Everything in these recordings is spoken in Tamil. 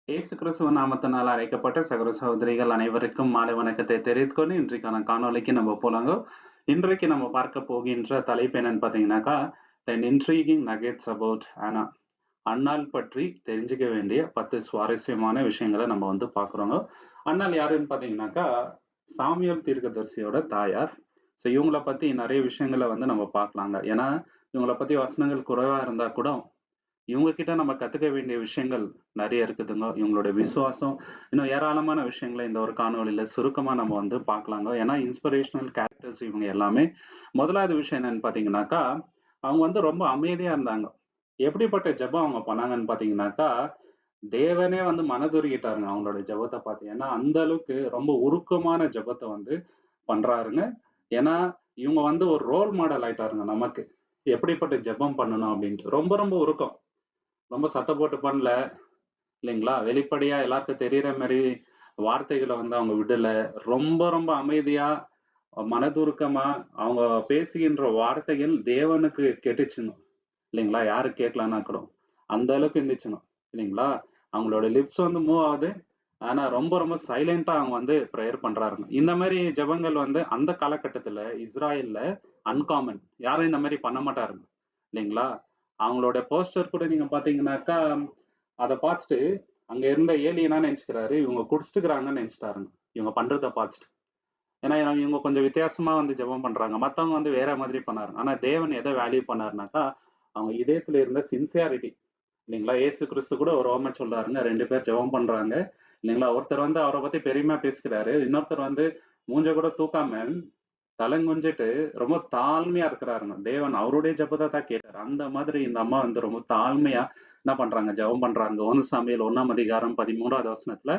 இயேசு கிறிஸ்துவ நாமத்தினால் அழைக்கப்பட்ட சகோதர சகோதரிகள் அனைவருக்கும் மாலை வணக்கத்தை தெரிவித்துக் கொண்டு இன்றைக்கான காணொளிக்கு நம்ம போலாங்க. இன்றைக்கு நம்ம பார்க்க போகின்ற தலைப்பு என்னன்னு பார்த்தீங்கன்னாக்கா, an intriguing nuggets about Anna. அன்னாள் பற்றி தெரிஞ்சுக்க வேண்டிய 10 சுவாரஸ்யமான விஷயங்களை நம்ம வந்து பார்க்குறோங்க. அன்னாள் யாருன்னு பார்த்தீங்கன்னாக்கா, சாமுவேல் தீர்க்கதரிசியோட தாயார். ஸோ இவங்களை பத்தி நிறைய விஷயங்களை வந்து நம்ம பார்க்கலாங்க. ஏன்னா இவங்களை பத்தி வசனங்கள் குறைவா இருந்தா கூட இவங்க கிட்ட நம்ம கத்துக்க வேண்டிய விஷயங்கள் நிறைய இருக்குதுங்க. இவங்களுடைய விசுவாசம் இன்னும் ஏராளமான விஷயங்களை இந்த ஒரு காணொளியில சுருக்கமா நம்ம வந்து பார்க்கலாங்க. ஏன்னா இன்ஸ்பிரேஷனல் கேரக்டர்ஸ் இவங்க எல்லாமே. முதலாவது விஷயம் என்னன்னு பாத்தீங்கன்னாக்கா, அவங்க வந்து ரொம்ப அமைதியா இருந்தாங்க. எப்படிப்பட்ட ஜெபம் அவங்க பண்ணாங்கன்னு பாத்தீங்கன்னாக்கா, தேவனே வந்து மனதுருகிட்டாருங்க அவங்களோட ஜெபத்தை பார்த்து. ஏன்னா அந்த அளவுக்கு ரொம்ப உருக்கமான ஜெபத்தை வந்து பண்றாருங்க. ஏன்னா இவங்க வந்து ஒரு ரோல் மாடல் ஆயிட்டாருங்க நமக்கு. எப்படிப்பட்ட ஜெபம் பண்ணணும் அப்படின்ட்டு ரொம்ப ரொம்ப உருக்கம். ரொம்ப சத்தம் போட்டு பண்ணல இல்லைங்களா? வெளிப்படையா எல்லாருக்கும் தெரியிற மாதிரி வார்த்தைகளை வந்து அவங்க விடல. ரொம்ப ரொம்ப அமைதியா, மனதுருக்கமா அவங்க பேசுகின்ற வார்த்தைகள் தேவனுக்கு கெட்டுச்சுங்க. இல்லைங்களா? யாரு கேட்கலன்னா கூட. அந்த அளவுக்கு இருந்துச்சுங்க. இல்லைங்களா? அவங்களோட லிப்ஸ் வந்து மூவ் ஆகுது. ஆனா ரொம்ப ரொம்ப சைலண்டா அவங்க வந்து ப்ரேயர் பண்றாருங்க. இந்த மாதிரி ஜெபங்கள் வந்து அந்த காலகட்டத்துல இஸ்ராயல்ல அன்காமன். யாரும் இந்த மாதிரி பண்ண மாட்டாருங்க. இல்லைங்களா? அவங்களோட போஸ்டர் கூட நீங்க பாத்தீங்கன்னாக்கா, அதை பார்த்துட்டு அங்க இருந்த ஏலி என்ன நினைச்சுக்கிறாரு, இவங்க குடிச்சிட்டுக்கிறாங்கன்னு நினைச்சிட்டாருங்க. இவங்க பண்றத பார்த்துட்டு. ஏன்னா இவங்க கொஞ்சம் வித்தியாசமா வந்து ஜெபம் பண்றாங்க. மத்தவங்க வந்து வேற மாதிரி பண்ணாரு. ஆனா தேவன் எதை வேல்யூ பண்ணாருனாக்கா, அவங்க இதயத்துல இருந்த சின்சியாரிட்டி. இல்லைங்களா? இயேசு கிறிஸ்து கூட ஒரு ஓமை சொல்றாருங்க. 2 பேர் ஜெபம் பண்றாங்க. இல்லைங்களா? ஒருத்தர் வந்து அவரை பத்தி பெருமையா பேசுகிறாரு. இன்னொருத்தர் வந்து மூஞ்ச கூட தூக்காம தலங்குஞ்சிட்டு ரொம்ப தாழ்மையா இருக்கிறாருங்க. தேவன் அவருடைய ஜெபத்தை தான் கேட்டாரு. அந்த மாதிரி இந்த அம்மா வந்து ரொம்ப தாழ்மையா என்ன பண்றாங்க? ஜெபம் பண்றாங்க. 1 சாமுவேல் 1ஆம் அதிகாரம் 13வது வசனத்துல,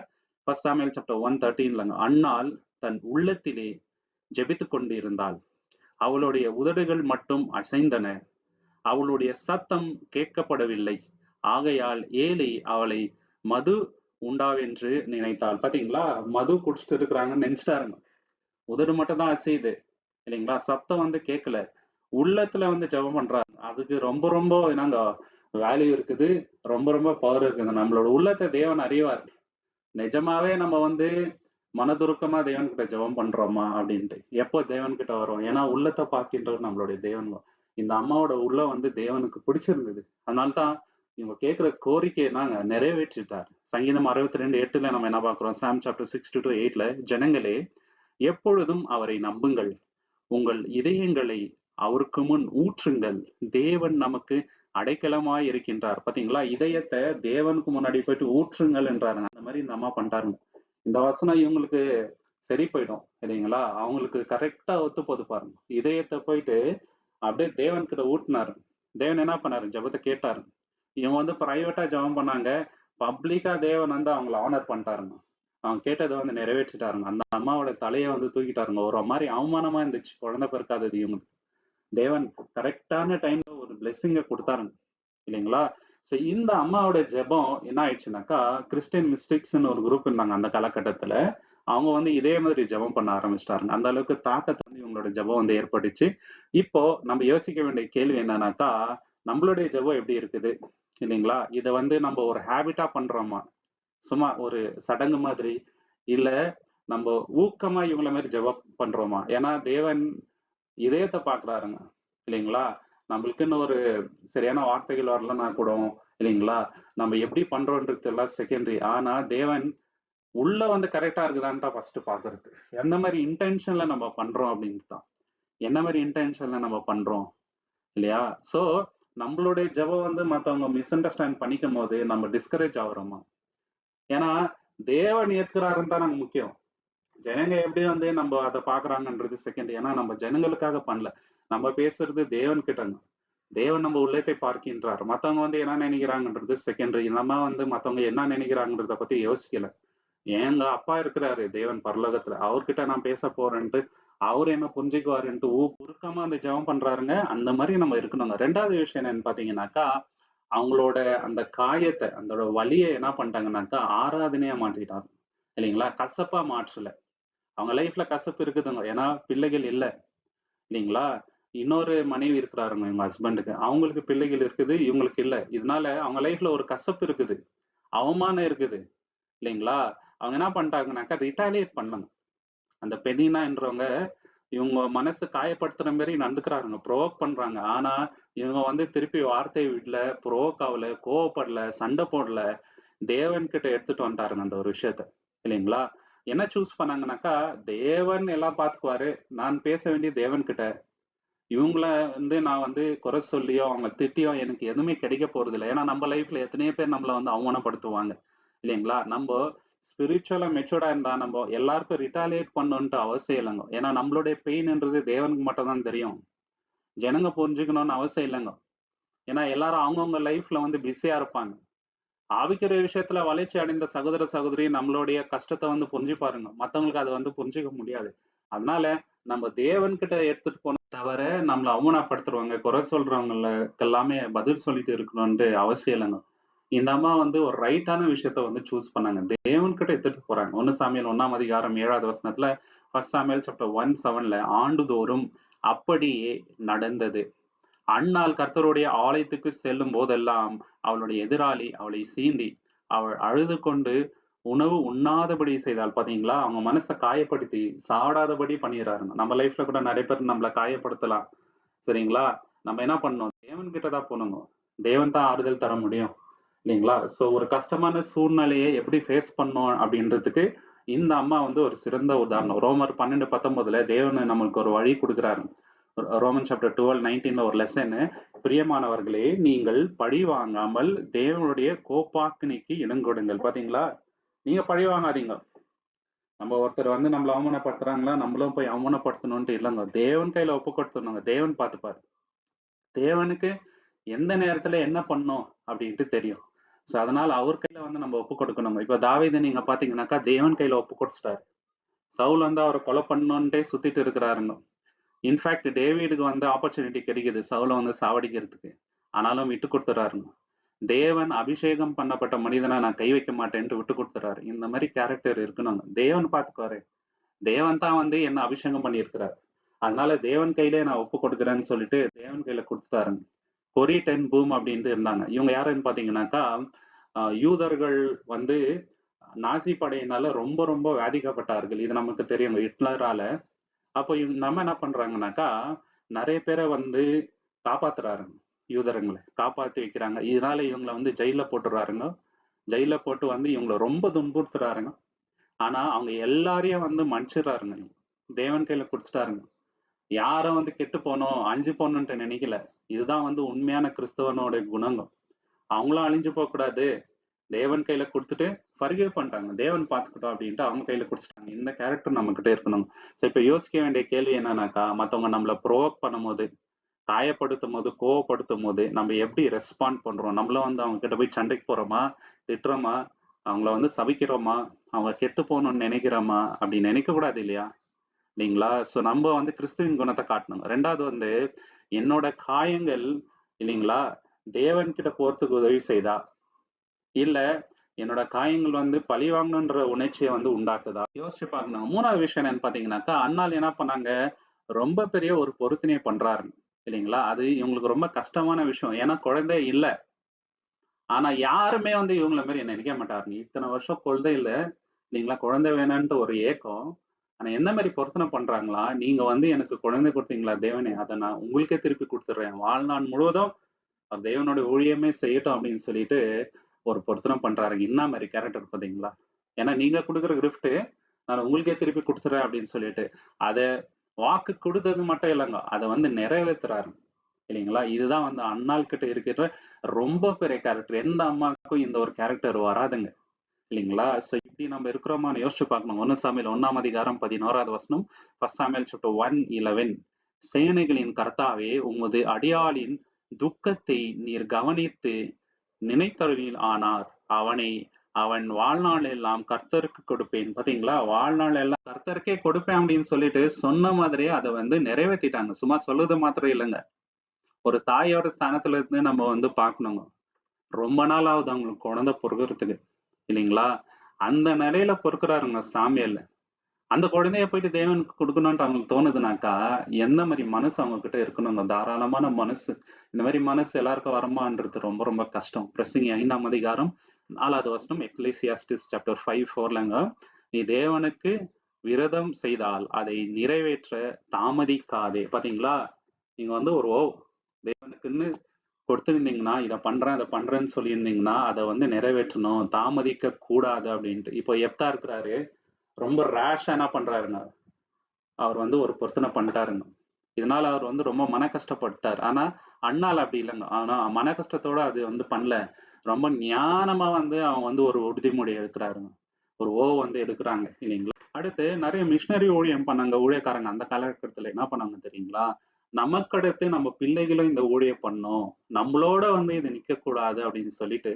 1 சாமுவேல் சாப்டர் 1:13லங்க. அன்னாள் தன் உள்ளத்திலே ஜெபித்துக் கொண்டிருந்தாள். அவளுடைய உதடுகள் மட்டும் அசைந்தன. அவளுடைய சத்தம் கேட்கப்படவில்லை. ஆகையால் ஏலி அவளை மது உண்டாவென்று நினைத்தாள். பாத்தீங்களா? மது குடிச்சிட்டு இருக்கிறாங்கன்னு நினைச்சிட்டாருங்க. உதடு மட்டும் தான் அசையுது. இல்லைங்களா? சத்தம் வந்து கேட்கல. உள்ளத்துல வந்து ஜெபம் பண்றாங்க. அதுக்கு ரொம்ப ரொம்ப என்னங்க வேல்யூ இருக்குது. ரொம்ப ரொம்ப பவர் இருக்குது. நம்மளோட உள்ளத்தை தேவன் அறிவார். நிஜமாவே நம்ம வந்து மனதுருக்கமா தேவன்கிட்ட ஜெபம் பண்றோமா அப்படின்ட்டு. எப்போ தேவன்கிட்ட வரும்? ஏன்னா உள்ளத்தை பார்க்கின்றவர் நம்மளுடைய தேவன். இந்த அம்மாவோட உள்ளம் வந்து தேவனுக்கு பிடிச்சிருந்தது. அதனால்தான் இவங்க கேட்கிற கோரிக்கையை நாங்க நிறைவேற்றிட்டார். சங்கீதம் 62:8 நம்ம என்ன பார்க்கிறோம்? சாம் சாப்டர் 6-8 ஜனங்களே, எப்பொழுதும் அவரை நம்புங்கள். உங்கள் இதயங்களை அவருக்கு முன் ஊற்றுங்கள். தேவன் நமக்கு அடைக்கலமாய் இருக்கின்றார். பாத்தீங்களா? இதயத்தை தேவனுக்கு முன்னாடி போயிட்டு ஊற்றுங்கள் என்றாருங்க. அந்த மாதிரி இந்த அம்மா பண்ணிட்டாருங்க. இந்த வசனம் இவங்களுக்கு சரி போயிடும் இல்லைங்களா? அவங்களுக்கு கரெக்டா ஒத்து போது பாருங்க. இதயத்தை போயிட்டு அப்படியே தேவன் கிட்ட ஊட்டினாரு. தேவன் என்ன பண்ணாரு? ஜெபத்தை கேட்டாரு. இவங்க வந்து பிரைவேட்டா ஜெபம் பண்ணாங்க. பப்ளிக்கா தேவன் வந்து அவங்கள ஆனர் பண்ணிட்டாருங்க. அவங்க கேட்டதை வந்து நிறைவேற்றிட்டாருங்க. அந்த அம்மாவோட தலையை வந்து தூக்கிட்டாருங்க. ஒரு மாதிரி அவமானமா இருந்துச்சு குழந்தை பிறக்காதது இவங்களுக்கு. தேவன் கரெக்டான டைம்ல ஒரு பிளெஸிங்க கொடுத்தாருங்க. இல்லைங்களா? சோ இந்த அம்மாவோட ஜெபம் என்ன ஆயிடுச்சுனாக்கா, கிறிஸ்டியன் மிஸ்டிக்ஸ்ன்னு ஒரு குரூப் இருந்தாங்க அந்த காலகட்டத்துல. அவங்க வந்து இதே மாதிரி ஜெபம் பண்ண ஆரம்பிச்சிட்டாருங்க. அந்த அளவுக்கு தாக்கத்தை வந்து இவங்களோட ஜெபம் வந்து ஏற்பட்டுச்சு. இப்போ நம்ம யோசிக்க வேண்டிய கேள்வி என்னன்னாக்கா, நம்மளுடைய ஜெபம் எப்படி இருக்குது? இல்லைங்களா? இதை வந்து நம்ம ஒரு ஹேபிட்டா பண்றோமா? சும்மா ஒரு சடங்கு மாதிரி, இல்ல நம்ம ஊக்கமா இவங்கள மாதிரி ஜெபம் பண்றோமா? ஏன்னா தேவன் இதயத்தை பாக்குறாருங்க. இல்லைங்களா? நம்மளுக்குன்னு ஒரு சரியான வார்த்தைகள் வரலன்னா கூட இல்லைங்களா? நம்ம எப்படி பண்றோன்றது எல்லாம் செகண்டரி. ஆனா தேவன் உள்ள வந்து கரெக்டா இருக்குதான்னு தான் ஃபர்ஸ்ட் பாக்குறது. எந்த மாதிரி இன்டென்ஷன்ல நம்ம பண்றோம் அப்படின்னு தான். என்ன மாதிரி இன்டென்ஷன்ல நம்ம பண்றோம் இல்லையா? சோ நம்மளுடைய ஜெபம் வந்து மத்தவங்க மிஸ் அண்டர்ஸ்டாண்ட் பண்ணிக்கும் போது நம்ம டிஸ்கரேஜ் ஆகுறோமா? ஏன்னா தேவன் ஏற்கிறாருன்னு தான் நமக்கு முக்கியம். ஜனங்க எப்படி வந்து நம்ம அதை பாக்குறாங்கன்றது செகண்ட். ஏன்னா நம்ம ஜனங்களுக்காக பண்ணல. நம்ம பேசுறது தேவன் கிட்டங்க. தேவன் நம்ம உள்ளத்தை பார்க்கின்றார். மத்தவங்க வந்து என்ன நினைக்கிறாங்கன்றது செகண்டரி. நம்ம வந்து மத்தவங்க என்ன நினைக்கிறாங்கன்றத பத்தி யோசிக்கல. எங்க அப்பா இருக்கிறாரு தேவன் பரலோகத்துல. அவர்கிட்ட நான் பேச போறேன்ட்டு அவர் என்ன புரிஞ்சுக்குவாருன்ட்டு உருக்கமா அந்த ஜெபம் பண்றாருங்க. அந்த மாதிரி நம்ம இருக்கணுங்க. 2வது விஷயம் என்னன்னு பாத்தீங்கன்னாக்கா, அவங்களோட அந்த காயத்தை, அந்த வலியை என்ன பண்ணிட்டாங்கன்னாக்கா ஆராதனையா மாற்றிட்டாங்க. இல்லைங்களா? கசப்பா மாற்றல. அவங்க லைஃப்ல கசப்பு இருக்குதுங்க. ஏன்னா பிள்ளைகள் இல்ல. இல்லைங்களா? இன்னொரு மனைவி இருக்கிறாருங்க இவங்க ஹஸ்பண்டுக்கு. அவங்களுக்கு பிள்ளைகள் இருக்குது, இவங்களுக்கு இல்ல. இதனால அவங்க லைஃப்ல ஒரு கசப்பு இருக்குது. அவமானம் இருக்குது. இல்லைங்களா? அவங்க என்ன பண்ணிட்டாங்கனாக்கா, ரிட்டாலியேட் பண்ணாங்க. அந்த பெனின்னா என்றவங்க இவங்க மனசு காயப்படுத்துற மாரி நடந்துக்கிறாருங்க. ப்ரொவோக் பண்றாங்க. ஆனா, இவங்க வந்து திருப்பி வார்த்தை விடல, ப்ரொவோக் ஆவல, கோவப்படல, சண்டை போடல. தேவன் கிட்ட எடுத்துட்டு வந்துட்டாருங்க அந்த ஒரு விஷயத்த. இல்லைங்களா? என்ன சூஸ் பண்ணாங்கனாக்கா, தேவன் எல்லாம் பார்த்துக்குவாரு. நான் பேச வேண்டியது தேவன் கிட்ட. இவங்கள வந்து நான் வந்து குறை சொல்லியோ, அவங்க திட்டியோ எனக்கு எதுவுமே கிடைக்க போறதில்ல. ஏன்னா நம்ம லைஃப்ல எத்தனையோ பேர் நம்மள வந்து அவமானப்படுத்துவாங்க. இல்லைங்களா? நம்ப ஸ்பிரிச்சுவலா மெச்சூர்டா இருந்தா நம்ப எல்லாருக்கும் ரிட்டாலியேட் பண்ணணுன்ட்டு அவசியம் இல்லைங்க. ஏன்னா நம்மளுடைய பெயின்ன்றது தேவனுக்கு மட்டும் தான் தெரியும். ஜனங்க புரிஞ்சுக்கணும்னு அவசியம் இல்லைங்க. ஏன்னா எல்லாரும் அவங்கவங்க லைஃப்ல வந்து பிஸியா இருப்பாங்க. ஆவிக்குரிய விஷயத்துல வளர்ச்சி அடைந்த சகோதர, சகோதரி நம்மளுடைய கஷ்டத்த வந்து புரிஞ்சுப்பாருங்க. மத்தவங்களுக்கு அத வந்து புரிஞ்சுக்க முடியாது. அதனால நம்ம தேவன்கிட்ட எடுத்துட்டு போன தவிர, நம்மள அவமானப்படுத்துறவங்க, குறை சொல்றவங்களுக்கு எல்லாமே பதில் சொல்லிட்டு இருக்கணும்ன்ட்டு அவசியம் இல்லைங்க. இந்த அம்மா வந்து ஒரு ரைட்டான விஷயத்த வந்து சூஸ் பண்ணாங்க. தேவன்கிட்ட எடுத்துட்டு போறாங்க. 1 சாமுவேல் 1ஆம் அதிகாரம் 7வது வசனத்துல, 1 சாமுவேல் சாப்டர் 1:7ல ஆண்டுதோறும் அப்படியே நடந்தது. அன்னாள் கர்த்தருடைய ஆலயத்துக்கு செல்லும் போதெல்லாம் அவளுடைய எதிராளி அவளை சீண்டி அவள் அழுது கொண்டு உணவு உண்ணாதபடி செய்தாள். பாத்தீங்களா? அவங்க மனசை காயப்படுத்தி சாடாதபடி பண்ணிடுறாருங்க. நம்ம லைஃப்ல கூட நிறைய பேர் நம்மளை காயப்படுத்தலாம். சரிங்களா? நம்ம என்ன பண்ணணும்? தேவன் கிட்ட தான் போகணும். தேவன் தான் ஆறுதல் தர முடியும். இல்லைங்களா? சோ ஒரு கஷ்டமான சூழ்நிலையை எப்படி ஃபேஸ் பண்ணோம் அப்படின்றதுக்கு இந்த அம்மா வந்து ஒரு சிறந்த உதாரணம். ரோமர் 12:19 தேவன் நம்மளுக்கு ஒரு வழி கொடுக்குறாரு. ரோமன் சாப்டர் 12:19 ஒரு லெசன். பிரியமானவர்களே, நீங்கள் பழி வாங்காமல் தேவனுடைய கோப்பாக்கினைக்கு இணங்கொடுங்கள். பாத்தீங்களா? நீங்க பழி வாங்காதீங்க. நம்ம ஒருத்தர் வந்து நம்மள அவமானப்படுத்துறாங்களா, நம்மளும் போய் அவமானப்படுத்தணும்ட்டு இல்லைங்க. தேவன் கையில ஒப்பு கொடுத்துடணுங்க. தேவன் பார்த்துப்பாரு. தேவனுக்கு எந்த நேரத்துல என்ன பண்ணும் அப்படின்ட்டு தெரியும். சோ அதனால அவர் கையில வந்து நம்ம ஒப்பு கொடுக்கணும். இப்ப தாவீதை நீங்க பாத்தீங்கன்னாக்கா தேவன் கையில ஒப்பு கொடுத்துட்டாரு. சவுல் வந்து அவரை கொலை பண்ணணும்ட்டே சுத்திட்டு இருக்கிறாருங்க. இன்ஃபேக்ட் டேவிடுக்கு வந்து ஆப்பர்ச்சுனிட்டி கிடைக்குது சவுல வந்து சாவடிக்கிறதுக்கு. ஆனாலும் விட்டு கொடுத்துறாருங்க. தேவன் அபிஷேகம் பண்ணப்பட்ட மனிதனை நான் கை வைக்க மாட்டேன்ட்டு விட்டு கொடுத்துறாரு. இந்த மாதிரி கேரக்டர் இருக்கணும். தேவன் பார்த்துக்குவாரு. தேவன் தான் வந்து என்ன அபிஷேகம் பண்ணியிருக்கிறார். அதனால தேவன் கையிலே நான் ஒப்பு கொடுக்குறேன்னு சொல்லிட்டு தேவன் கையில கொடுத்துட்டாருங்க. கொரி 10 பூம் அப்படின்ட்டு இருந்தாங்க. இவங்க யாருன்னு பாத்தீங்கன்னாக்கா, யூதர்கள் வந்து நாசி படையினால ரொம்ப ரொம்ப பாதிக்கப்பட்டார்கள். இது நமக்கு தெரியும் ஹிட்லரால. அப்போ நம்ம என்ன பண்றாங்கனாக்கா, நிறைய பேரை வந்து காப்பாத்துறாருங்க. யூதருங்களை காப்பாத்தி வைக்கிறாங்க. இதனால இவங்களை வந்து ஜெயில போட்டுறாருங்க. ஜெயில போட்டு வந்து இவங்களை ரொம்ப துன்புறுத்துறாருங்க. ஆனா அவங்க எல்லாரையும் வந்து மன்னிச்சிடுறாருங்க. தேவன் கையில கொடுத்துட்டாருங்க. யாரும் வந்து கெட்டு போனோம் அழிஞ்சு போகணும்ட்டு நினைக்கல. இதுதான் வந்து உண்மையான கிறிஸ்தவனோட குணங்கள். அவங்களும் அழிஞ்சு போக கூடாது. தேவன் கையில கொடுத்துட்டு ஃபர்கிவ் பண்ணிட்டாங்க. தேவன் பார்த்துக்கிட்டோம் அப்படின்ட்டு அவங்க கையில கொடுத்துட்டாங்க. இந்த கேரக்டர் நம்ம கிட்ட இருக்கணும். சோ இப்ப யோசிக்க வேண்டிய கேள்வி என்னன்னாக்கா, மத்தவங்க நம்மள ப்ரோவோக் பண்ணும்போது, காயப்படுத்தும் போது, கோவப்படுத்தும் போது நம்ம எப்படி ரெஸ்பாண்ட் பண்றோம்? நம்மளும் வந்து அவங்க கிட்ட போய் சண்டைக்கு போறோமா, திட்டுறோமா, அவங்கள வந்து சபிக்கிறோமா, அவங்க கெட்டு போகணும்னு நினைக்கிறோமா, அப்படி நினைக்க கூடாது இல்லையா? இல்லைங்களா? சோ நம்ம வந்து கிறிஸ்துவின் குணத்தை காட்டணும். ரெண்டாவது வந்து என்னோட காயங்கள் இல்லைங்களா தேவன் கிட்ட போறதுக்கு உதவி செய்தா, இல்ல என்னோட காயங்கள் வந்து பழி வாங்கணுன்ற உணர்ச்சியை வந்து உண்டாக்குதா, யோசிச்சு பார்க்கணும். மூணாவது விஷயம் என்னன்னு பாத்தீங்கன்னாக்கா, அண்ணாள் என்ன பண்ணாங்க, ரொம்ப பெரிய ஒரு பொருத்தனையை பண்றாரு இல்லைங்களா? அது இவங்களுக்கு ரொம்ப கஷ்டமான விஷயம். ஏன்னா குழந்தை இல்ல. ஆனா யாருமே வந்து இவங்கள மாதிரி என்ன நினைக்க மாட்டாருங்க. இத்தனை வருஷம் குழந்தை இல்ல இல்லைங்களா? குழந்தை வேணும்ன்ட்டு ஒரு ஏக்கம். ஆனா எந்த மாதிரி பொருத்தனை பண்றாங்களா, நீங்க வந்து எனக்கு குழந்தை கொடுத்தீங்களா தேவனே, அதை நான் உங்களுக்கே திருப்பி கொடுத்துடுறேன். வாழ்நாள் முழுவதும் தேவனோட ஊழியமே செய்யட்டும் அப்படின்னு சொல்லிட்டு ஒரு பொருத்தனை பண்றாருங்க. என்ன மாதிரி கேரக்டர் பாத்தீங்களா? ஏன்னா நீங்க கொடுக்குற கிஃப்ட் நான் உங்களுக்கே திருப்பி கொடுத்துறேன் அப்படின்னு சொல்லிட்டு அத வாக்கு கொடுத்தது மட்டும் இல்லைங்க, அதை வந்து நிறைவேற்றுறாரு இல்லைங்களா? இதுதான் வந்து அண்ணாள் கிட்ட இருக்கிற ரொம்ப பெரிய கேரக்டர். எந்த அம்மாவுக்கும் இந்த ஒரு கேரக்டர் வராதுங்க இல்லைங்களா? சோ இப்படி நம்ம இருக்கிறோமான்னு யோசிச்சு பார்க்கணும். 1 சாமுவேல் 1ஆம் அதிகாரம் 11வது வசனம், 1 சாமுவேல் சாப்டர் 1:11. சேனைகளின் கர்த்தாவே, உமது அடியாளின் துக்கத்தை நீர் கவனித்து நினைத்தருளில் ஆனார். அவன் வாழ்நாள் எல்லாம் கர்த்தருக்கு கொடுப்பேன். பாத்தீங்களா? வாழ்நாள் எல்லாம் கர்த்தருக்கே கொடுப்பேன் அப்படின்னு சொல்லிட்டு சொன்ன மாதிரியே அதை வந்து நிறைவேற்றிட்டாங்க. சும்மா சொல்லுது மாத்திரம் இல்லைங்க. ஒரு தாயோட ஸ்தானத்துல இருந்து நம்ம வந்து பார்க்கணுங்க. ரொம்ப நாள் ஆகுது அவங்களுக்கு குழந்தை பொறுக்கிறதுக்கு இல்லைங்களா? அந்த நிலையில பொறுக்கிறாருங்க சாமியல்ல. அந்த குழந்தைய போயிட்டு தேவனுக்கு கொடுக்கணும்னு அவங்களுக்கு தோணுதுனாக்கா, எந்த மாதிரி மனசு அவங்க கிட்ட இருக்கணுங்க? தாராளமான மனசு. இந்த மாதிரி மனசு எல்லாருக்கும் வரமான்றது ரொம்ப ரொம்ப கஷ்டம். பிரசங்கி 5ஆம் அதிகாரம் 4வது வசனம் எக்லீசியாஸ்டிஸ் சாப்டர் 5:4லங்க, நீ தேவனுக்கு விரதம் செய்தால் அதை நிறைவேற்ற தாமதிக்காதே. பாத்தீங்களா, நீங்க வந்து ஒரு தேவனுக்குன்னு கொடுத்திருந்தீங்கன்னா, இதை பண்றேன் அதை பண்றேன்னு சொல்லியிருந்தீங்கன்னா அதை வந்து நிறைவேற்றணும், தாமதிக்க கூடாது அப்படின்ட்டு. இப்போ எப்தா இருக்கிறாரு, ரொம்ப ரேஷா என்ன பண்றாருங்க, அவர் வந்து ஒரு பொருத்தனை பண்ணிட்டாருங்க. இதனால அவர் வந்து ரொம்ப மன கஷ்டப்பட்டார். ஆனா அண்ணால் அப்படி இல்லைங்க. ஆனா மன கஷ்டத்தோட அது வந்து பண்ணல, ரொம்ப ஞானமா வந்து அவன் வந்து ஒரு உறுதிமொழி எடுக்கிறாருங்க, ஒரு வந்து எடுக்கிறாங்க இல்லைங்களா. அடுத்து நிறைய மிஷினரி ஊழியம் பண்ணாங்க ஊழியக்காரங்க அந்த காலகட்டத்துல. என்ன பண்ணாங்க தெரியுங்களா, நமக்கடுத்து நம்ம பிள்ளைகளும் இந்த ஊழியம் பண்ணோம், நம்மளோட வந்து இது நிக்க கூடாது அப்படின்னு சொல்லிட்டு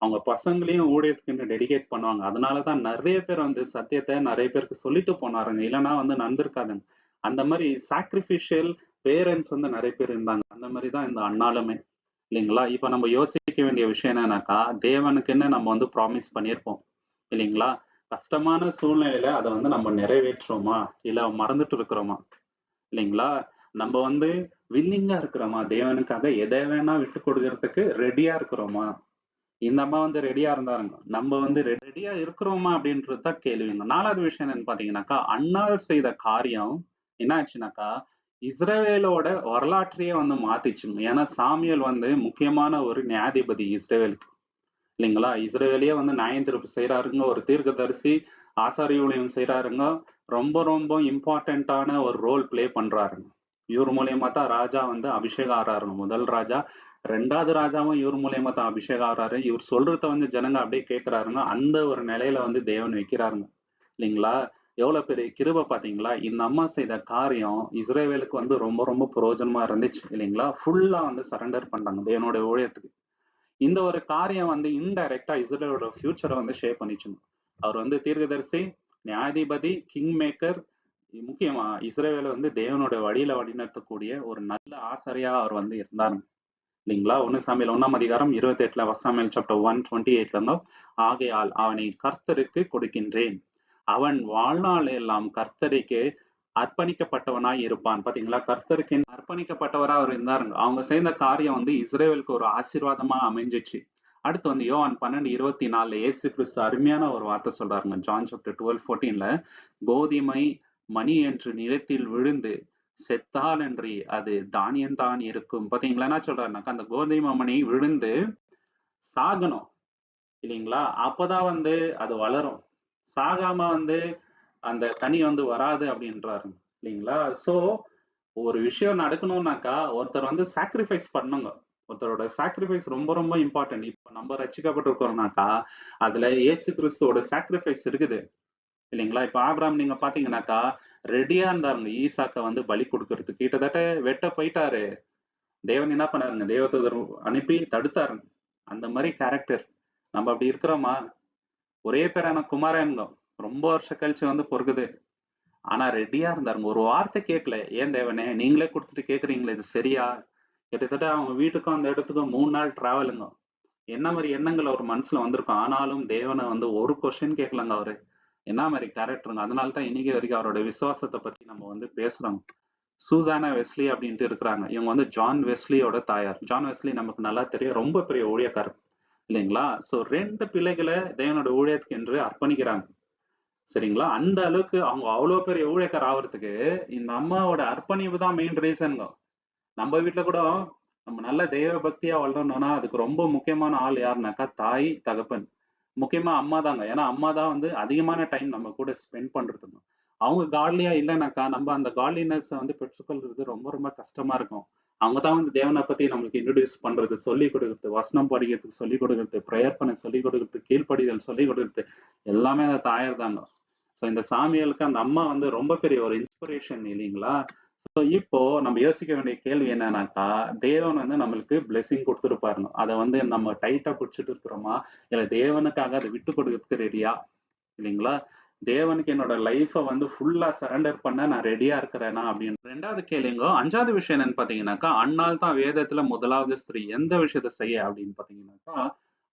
அவங்க பசங்களையும் ஊழியத்துக்கு டெடிகேட் பண்ணுவாங்க. அதனாலதான் நிறைய பேர் வந்து சத்தியத்தை நிறைய பேருக்கு சொல்லிட்டு போனாருங்க, இல்லைன்னா வந்து நடந்திருக்காதுங்க. அந்த மாதிரி சாக்ரிபிஷியல் பேரண்ட்ஸ் வந்து நிறைய பேர் இருந்தாங்க. அந்த மாதிரி தான் இந்த அண்ணாலுமே இல்லைங்களா. இப்ப நம்ம யோசிக்க வேண்டிய விஷயம் என்னன்னாக்கா, தேவனுக்குன்னு நம்ம வந்து ப்ராமிஸ் பண்ணியிருப்போம் இல்லைங்களா. கஷ்டமான சூழ்நிலையில அதை வந்து நம்ம நிறைவேற்றுறோமா இல்ல மறந்துட்டு இருக்கிறோமா இல்லைங்களா. நம்ம வந்து வில்லிங்கா இருக்கிறோமா, தேவனுக்காக எதை வேணா விட்டு கொடுக்கறதுக்கு ரெடியா இருக்கிறோமா. இந்த அம்மா வந்து ரெடியா இருந்தாருங்க, நம்ம வந்து ரெடியா இருக்கிறோமா அப்படின்றதுதான் கேள்விங்க. 4வது விஷயம் என்னன்னு பாத்தீங்கன்னாக்கா, அன்னாள் செய்த காரியம் என்ன ஆச்சுனாக்கா இஸ்ரவேலோட வரலாற்றையே வந்து மாத்திச்சுங்க. ஏன்னா சாமியல் வந்து முக்கியமான ஒரு நியாயாதிபதி இஸ்ரவேலுக்கு இல்லைங்களா. இஸ்ரவேலையே வந்து நியாயத்தீர்ப்பு செய்யறாருங்க, ஒரு தீர்க்கதரிசி, ஆசாரிய ஊழியம் செய்யறாருங்க, ரொம்ப ரொம்ப இம்பார்ட்டன்டான ஒரு ரோல் பிளே பண்றாருங்க. இவர் மூலியமா தான் ராஜா வந்து அபிஷேகம் ஆறாருங்க, முதல் ராஜா. 2வது ராஜாவும் இவர் மூலியமா தான் அபிஷேகம் ஆறாரு. இவர் சொல்றத வந்து ஜனங்க அப்படியே கேட்கிறாருங்க, அந்த ஒரு நிலையில வந்து தேவன் வைக்கிறாருங்க இல்லைங்களா. எவ்வளவு பெரிய கிருபை பாத்தீங்களா. இந்த அம்மா செய்த காரியம் இஸ்ரவேலுக்கு வந்து ரொம்ப ரொம்ப பிரயோஜனமா இருந்துச்சு இல்லைங்களா. ஃபுல்லா வந்து சரண்டர் பண்றாங்க தேவனுடைய ஊழியத்துக்கு. இந்த ஒரு காரியம் வந்து இன்டைரக்டா இஸ்ரேலோட ஃபியூச்சரை வந்து ஷேப் பண்ணிச்சுங்க. அவர் வந்து தீர்க்கதரிசி, நியாயாதிபதி, கிங் மேக்கர், முக்கியமா இஸ்ரேவேல வந்து தேவனோட வழியில வழிநடத்தக்கூடிய ஒரு நல்ல ஆசாரியா அவர் வந்து இருந்தாருங்க இல்லைங்களா. 1 சாமுவேல் 1ஆம் அதிகாரம் 28 சாமுவேல் சாப்டர் 1:28 ஆகையால் அவனை கர்த்தருக்கு கொடுக்கின்றேன், அவன் வாழ்நாள் எல்லாம் கர்த்தருக்கு அர்ப்பணிக்கப்பட்டவனாய் இருப்பான். பாத்தீங்களா, கர்த்தருக்கு அர்ப்பணிக்கப்பட்டவரா அவர் இருந்தாருங்க. அவங்க செய்த காரியம் வந்து இஸ்ரேலுக்கு ஒரு ஆசீர்வாதமா அமைஞ்சிச்சு. அடுத்து வந்து யோவான் 12:24 இயேசு கிறிஸ்து அருமையான ஒரு வார்த்தை சொல்றாருங்க. ஜான் சாப்டர் 12:14 கோதுமை மணி என்று நிலத்தில் விழுந்து செத்தால் என்று அது தானியம்தான் இருக்கும். பாத்தீங்களா என்ன சொல்றாருனாக்கா, அந்த கோதுமை மணி விழுந்து சாகணும் இல்லைங்களா, அப்பதான் வந்து அது வளரும், சாகாம வந்து அந்த கனி வந்து வராது அப்படின்றாரு இல்லைங்களா. சோ ஒரு விஷயம் நடக்கணும்னாக்கா ஒருத்தர் வந்து சாக்ரிஃபைஸ் பண்ணுங்க, ஒருத்தரோட சாக்ரிஃபைஸ் ரொம்ப ரொம்ப இம்பார்ட்டன்ட். இப்ப நம்ம ரசிக்கப்பட்டிருக்கோம்னாக்கா அதுல இயேசு கிறிஸ்துவோட சாக்ரிஃபைஸ் இருக்குது இல்லைங்களா. இப்ப ஆபிரகாம் நீங்க பாத்தீங்கன்னாக்கா ரெடியா இருந்தாருங்க ஈசாக்க வந்து பலி கொடுக்கறதுக்கு. கிட்டத்தட்ட வெட்ட போயிட்டாரு, தேவன் என்ன பண்ணாருங்க, தேவதூதர் அனுப்பி தடுத்தாருங்க. அந்த மாதிரி கேரக்டர் நம்ம அப்படி இருக்கிறோமா. ஒரே பேரான குமாரன் ரொம்ப வருஷம் கழிச்சு வந்து பொறுக்குது, ஆனா ரெடியா இருந்தாருங்க. ஒரு வார்த்தை கேட்கல, ஏன் தேவனே நீங்களே கொடுத்துட்டு கேக்குறீங்களே இது சரியா. கிட்டத்தட்ட அவங்க வீட்டுக்கும் அந்த இடத்துக்கும் 3 நாள் டிராவலுங்க. என்ன மாதிரி எண்ணங்கள் அவர் மனசுல வந்திருக்கும், ஆனாலும் தேவனை வந்து ஒரு கொஸ்டின் கேட்கலங்க அவரு. என்ன மாதிரி கேரக்டருங்க. அதனாலதான் இன்னைக்கு வரைக்கும் அவரோட விசுவாசத்தை பத்தி நம்ம வந்து பேசுறோம். சூசானா வெஸ்லி அப்படின்ட்டு இருக்கிறாங்க, இவங்க வந்து ஜான் வெஸ்லியோட தாயார். ஜான் வெஸ்லி நமக்கு நல்லா தெரியும், ரொம்ப பெரிய ஊழியக்காரர் இல்லைங்களா. சோ 2 பிள்ளைகளை தேவனோட ஊழியத்துக்கு என்று அர்ப்பணிக்கிறாங்க சரிங்களா. அந்த அளவுக்கு அவங்க அவ்வளவு பெரிய ஊழியக்காரர் ஆகிறதுக்கு இந்த அம்மாவோட அர்ப்பணிப்பு தான் மெயின் ரீசன்ங்க. நம்ம வீட்டுல கூட நம்ம நல்ல தெய்வ பக்தியா வளரணும்னா அதுக்கு ரொம்ப முக்கியமான ஆள் யாருனாக்கா தாய் தகப்பன், முக்கியமா அம்மா தாங்க. ஏன்னா அம்மா தான் வந்து அதிகமான டைம் நம்ம கூட ஸ்பெண்ட் பண்றதுங்க. அவங்க காட்லியா இல்லைனாக்கா நம்ம அந்த காட்லினஸ் வந்து பெற்றுக்கொள்றது ரொம்ப ரொம்ப கஷ்டமா இருக்கும். அவங்க தான் வந்து தேவனை பத்தி நம்மளுக்கு இன்ட்ரடியூஸ் பண்றது, சொல்லி கொடுக்குறது, வசனம் படிக்கிறதுக்கு சொல்லி கொடுக்குறது, ப்ரேயர் பண்ண சொல்லி கொடுக்குறது, கீழ்ப்படிதல் சொல்லி கொடுக்குறது, எல்லாமே அந்த தாயார் தாங்க. ஸோ இந்த சாமியலுக்கு அந்த அம்மா வந்து ரொம்ப பெரிய ஒரு இன்ஸ்பிரேஷன் இல்லைங்களா. ஸோ இப்போ நம்ம யோசிக்க வேண்டிய கேள்வி என்னன்னாக்கா, தேவன் வந்து நம்மளுக்கு பிளெஸிங் கொடுத்துருப்பாருங்க, அதை வந்து நம்ம டைட்டா பிடிச்சிட்டு இருக்கிறோமா இல்ல தேவனுக்காக அதை விட்டு கொடுக்கறதுக்கு ரெடியா இல்லைங்களா. தேவனுக்கு என்னோட லைஃபை வந்து ஃபுல்லா சரண்டர் பண்ண நான் ரெடியா இருக்கிறேனா அப்படின்னு. 2வது கேளுங்க. 5வது விஷயம் என்னன்னு பாத்தீங்கன்னாக்கா, அன்னாள் தான் வேதத்துல முதலாவது ஸ்திரீ எந்த விஷயத்த செய்ய அப்படின்னு பாத்தீங்கன்னாக்கா,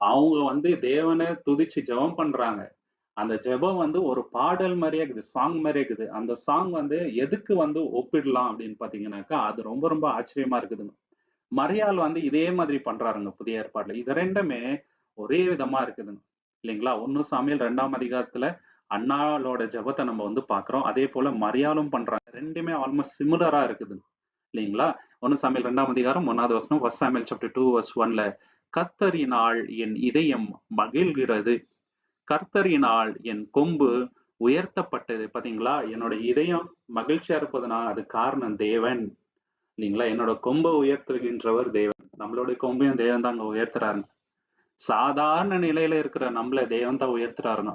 அவங்க வந்து தேவனை துதிச்சு ஜெபம் பண்றாங்க. அந்த ஜெபம் வந்து ஒரு பாடல் மாதிரியே இருக்குது, சாங் மாதிரியே இருக்குது. அந்த சாங் வந்து எதுக்கு வந்து ஒப்பிடலாம் அப்படின்னு பாத்தீங்கன்னாக்கா, அது ரொம்ப ரொம்ப ஆச்சரியமா இருக்குதுங்க. மரியாள் வந்து இதே மாதிரி பண்றாருங்க புதிய ஏற்பாடுல. இது 2மே ஒரே விதமா இருக்குதுங்க இல்லைங்களா? 1 சாமுவேல் 2ஆம் அதிகாரத்துல அன்னாளோட ஜெபத்த நம்ம வந்து பார்க்கிறோம். அதே போல மரியாளும் பண்றாங்க. 2மே ஆல்மோஸ்ட் சிமிலரா இருக்குது இல்லைங்களா? 1 சாமுவேல் 2ஆம் அதிகாரம் 1வது வசனம், 1 சாமுவேல் சாப்டர் 2 வெர்ஸ் 1ல கர்த்தரினால் என் இதயம் மகிழ்கிறது. கர்த்தரினால் என் கொம்பு உயர்த்தப்பட்டது. பாத்தீங்களா? என்னோட இதயம் மகிழ்ச்சியா இருப்பதுனா அது காரணம் தேவன். இல்லைங்களா? என்னோட கொம்பை உயர்த்துகின்றவர் தேவன். நம்மளுடைய கொம்பையும் தேவன் தான் அங்க உயர்த்துறாருங்க. சாதாரண நிலையில இருக்கிற நம்மள தேவன் தான் உயர்த்துறாருங்க.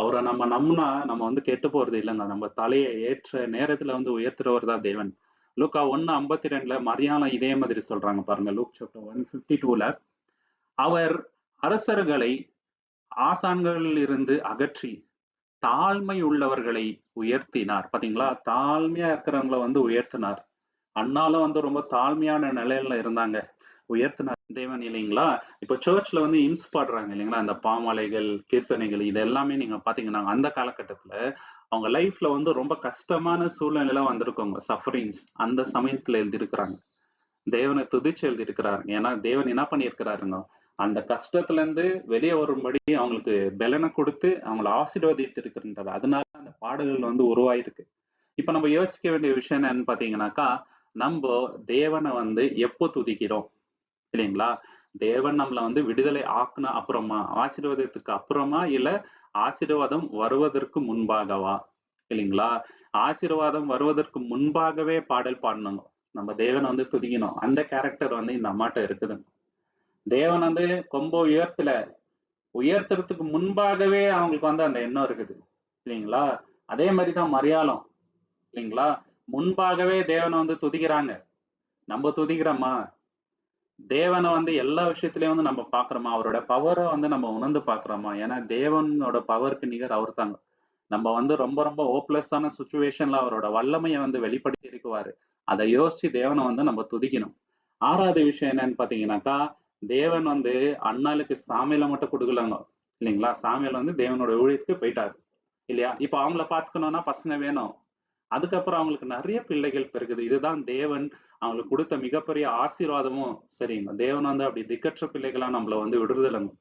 அவரை நம்ம நம்பினா நம்ம வந்து கெட்டு போறது இல்லைங்க. நம்ம தலையை ஏற்ற நேரத்துல வந்து உயர்த்துறவர் தான் தேவன். லூக்கா 1:52ல மரியாதை இதே மாதிரி சொல்றாங்க பாருங்க. லூக் சாப்டர் 1:52ல அவர் அரசர்களை ஆசான்களில் இருந்து அகற்றி தாழ்மை உள்ளவர்களை உயர்த்தினார். பாத்தீங்களா? தாழ்மையா இருக்கிறவங்கள வந்து உயர்த்தினார். அண்ணாலும் வந்து ரொம்ப தாழ்மையான நிலையில இருந்தாங்க. உயர்த்தினார் தேவன் இல்லைங்களா? இப்ப சர்ச்ல வந்து இம்ஸ் பாடுறாங்க இல்லைங்களா? அந்த பாமாலைகள், கீர்த்தனைகள் இது எல்லாமே நீங்க பாத்தீங்கன்னா அந்த காலகட்டத்துல அவங்க லைஃப்ல வந்து ரொம்ப கஷ்டமான சூழ்நிலையில வந்திருக்கவங்க. சஃபரிங்ஸ் அந்த சமயத்துல எழுதியிருக்கிறாங்க. தேவனை துதிச்சு எழுதியிருக்கிறாருங்க. ஏன்னா தேவன் என்ன பண்ணியிருக்கிறாருங்க, அந்த கஷ்டத்துல இருந்து வெளியே வரும்படி அவங்களுக்கு பலனை கொடுத்து அவங்களை ஆசீர்வதித்து இருக்கின்றார். அதனால அந்த பாடல்கள் வந்து உருவாயிருக்கு. இப்ப நம்ம யோசிக்க வேண்டிய விஷயம் என்னன்னு பாத்தீங்கன்னாக்கா, நம்ம தேவனை வந்து எப்போ துதிக்கிறோம் இல்லைங்களா? தேவன் நம்மளை வந்து விடுதலை ஆக்குன அப்புறமா, ஆசீர்வாதத்துக்கு அப்புறமா, இல்ல ஆசீர்வாதம் வருவதற்கு முன்பாகவா? இல்லைங்களா? ஆசீர்வாதம் வருவதற்கு முன்பாகவே பாடல் பாடணுங்க. நம்ம தேவனை வந்து துதிக்கணும். அந்த கேரக்டர் வந்து இந்த அம்மாட்ட இருக்குதுங்க. தேவன் வந்து கொம்ப உயர்த்தல, உயர்த்துறதுக்கு முன்பாகவே அவங்களுக்கு வந்து அந்த எண்ணம் இருக்குது இல்லைங்களா? அதே மாதிரிதான் மரியாளும் இல்லைங்களா? முன்பாகவே தேவனை வந்து துதிக்கிறாங்க. நம்ம துதிக்கிறோமா? தேவனை வந்து எல்லா விஷயத்திலயும் வந்து நம்ம பாக்குறோமா? அவரோட பவரை வந்து நம்ம உணர்ந்து பாக்குறோமா? ஏன்னா தேவனோட பவருக்கு நிகர் அவர் தாங்க. நம்ம வந்து ரொம்ப ரொம்ப ஹோப்லெஸ்ஸான சுச்சுவேஷன்ல அவரோட வல்லமையை வந்து வெளிப்படுத்தி இருக்குவாரு. அதை யோசிச்சு தேவனை வந்து நம்ம துதிக்கணும். 6வது விஷயம் என்னன்னு பாத்தீங்கன்னாக்கா, தேவன் வந்து அண்ணாளுக்கு சாமியில மட்டும் கொடுக்கலங்க இல்லைங்களா? சாமியில வந்து தேவனோட ஊழியத்துக்கு போயிட்டாரு இல்லையா? இப்ப அவங்கள பாத்துக்கணும்னா பசங்க வேணும். அதுக்கப்புறம் அவங்களுக்கு நிறைய பிள்ளைகள் பிறகுது. இதுதான் தேவன் அவங்களுக்கு கொடுத்த மிகப்பெரிய ஆசீர்வாதமும் சரிங்க. தேவன் வந்து அப்படி திக்கற்ற பிள்ளைகளா நம்மள வந்து விடுறதில்லைங்க.